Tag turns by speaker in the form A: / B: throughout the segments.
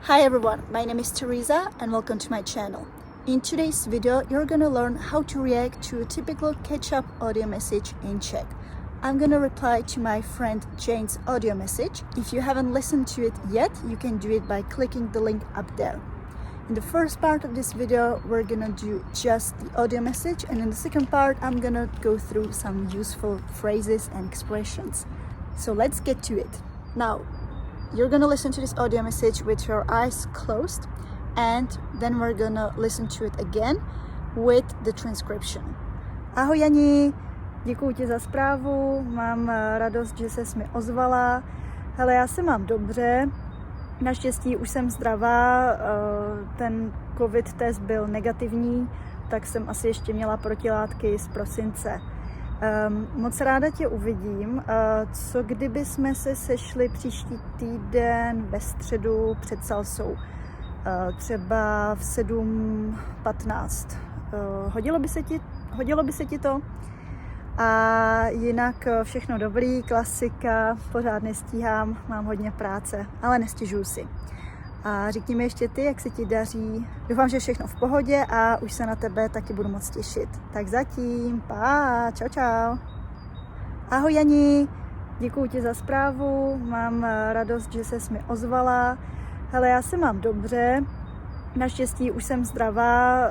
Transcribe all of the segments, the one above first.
A: Hi everyone, my name is Teresa and welcome to my channel. In today's video, you're gonna learn how to react to a typical catch-up audio message in Czech. I'm gonna reply to my friend Jane's audio message. If you haven't listened to it yet, you can do it by clicking the link up there. In the first part of this video, we're gonna do just the audio message, and in the second part, I'm gonna go through some useful phrases and expressions. So let's get to it. Now, you're gonna listen to this audio message with your eyes closed, and then we're gonna listen to it again with the transcription. Ahoj Jani, děkuji ti za zprávu, mám radost, že ses mi ozvala. Hele, já se mám dobře, naštěstí už jsem zdravá, ten covid test byl negativní, tak jsem asi ještě měla protilátky z prosince. Moc ráda tě uvidím. Co kdyby jsme se sešli příští týden ve středu před salsou? Třeba v 7:15. Hodilo by se ti to? A jinak všechno dobrý, klasika, pořád nestíhám, mám hodně práce, ale nestěžuju si. A řekni mi ještě ty, jak se ti daří. Doufám, že všechno v pohodě a už se na tebe taky budu moc těšit. Tak zatím, pa, čau čau. Ahoj Jani, děkuji ti za zprávu, mám radost, že ses mi ozvala. Hele, já se mám dobře, naštěstí už jsem zdravá,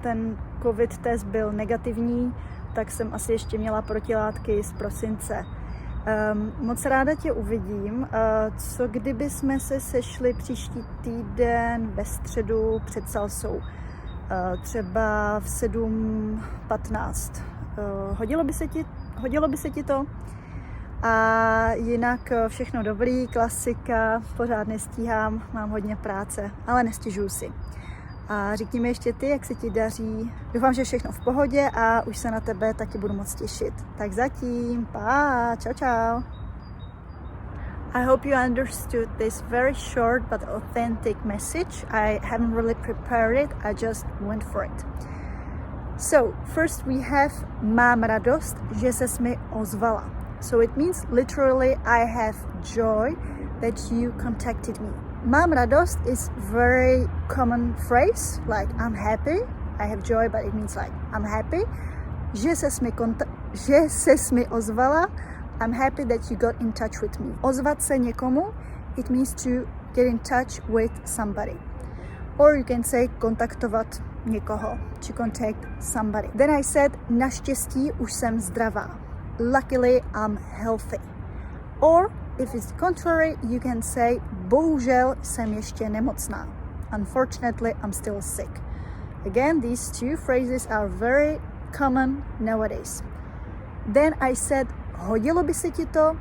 A: ten covid test byl negativní, tak jsem asi ještě měla protilátky z prosince. Moc ráda tě uvidím. Co kdyby jsme se sešli příští týden ve středu před salsou? Třeba v 7:15. Hodilo by se ti to? A jinak všechno dobrý, klasika, pořád nestíhám, mám hodně práce, ale nestěžuju si. A řekni mi ještě ty, jak se ti daří. Doufám, že všechno v pohodě a už se na tebe taky budu moc těšit. Tak zatím, pa, čau čau. I hope you understood this very short but authentic message. I haven't really prepared it, I just went for it. So, first we have mám radost, že ses mi ozvala. So it means literally I have joy that you contacted me. Mám radost is very common phrase, like I'm happy, I have joy, but it means like I'm happy. Že ses mi ozvala, I'm happy that you got in touch with me. Ozvat se někomu, it means to get in touch with somebody. Or you can say kontaktovat někoho, to contact somebody. Then I said, naštěstí už jsem zdravá. Luckily I'm healthy. Or if it's the contrary, you can say, bohužel jsem ještě nemocná. Unfortunately, I'm still sick. Again, these two phrases are very common nowadays. Then I said, hodilo by se ti to?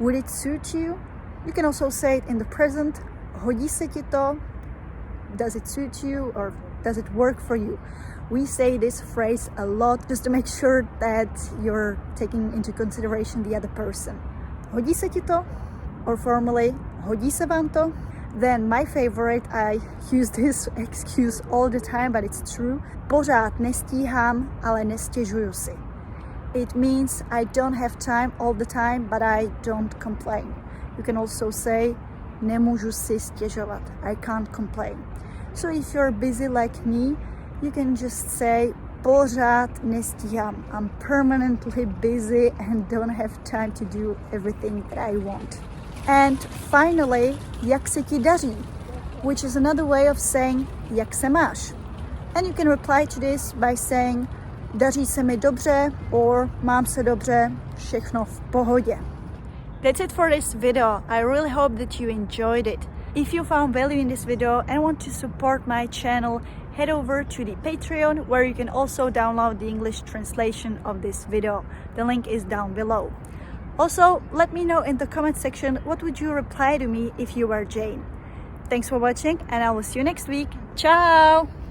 A: Would it suit you? You can also say it in the present. Hodí se ti to? Does it suit you or does it work for you? We say this phrase a lot just to make sure that you're taking into consideration the other person. Hodí se ti to? Or formally, hodí se vám to? Then my favorite, I use this excuse all the time, but it's true. Pořád nestíhám, ale nestěžuju si. It means I don't have time all the time, but I don't complain. You can also say, nemůžu si stěžovat. I can't complain. So if you're busy like me, you can just say, pořád nestíhám. I'm permanently busy and don't have time to do everything that I want. And finally, jak se ti daří, which is another way of saying, jak se máš. And you can reply to this by saying, daří se mi dobře, or mám se dobře, všechno v pohodě. That's it for this video. I really hope that you enjoyed it. If you found value in this video and want to support my channel, head over to the Patreon, where you can also download the English translation of this video. The link is down below. Also, let me know in the comment section what would you reply to me if you were Jane. Thanks for watching and I will see you next week. Ciao!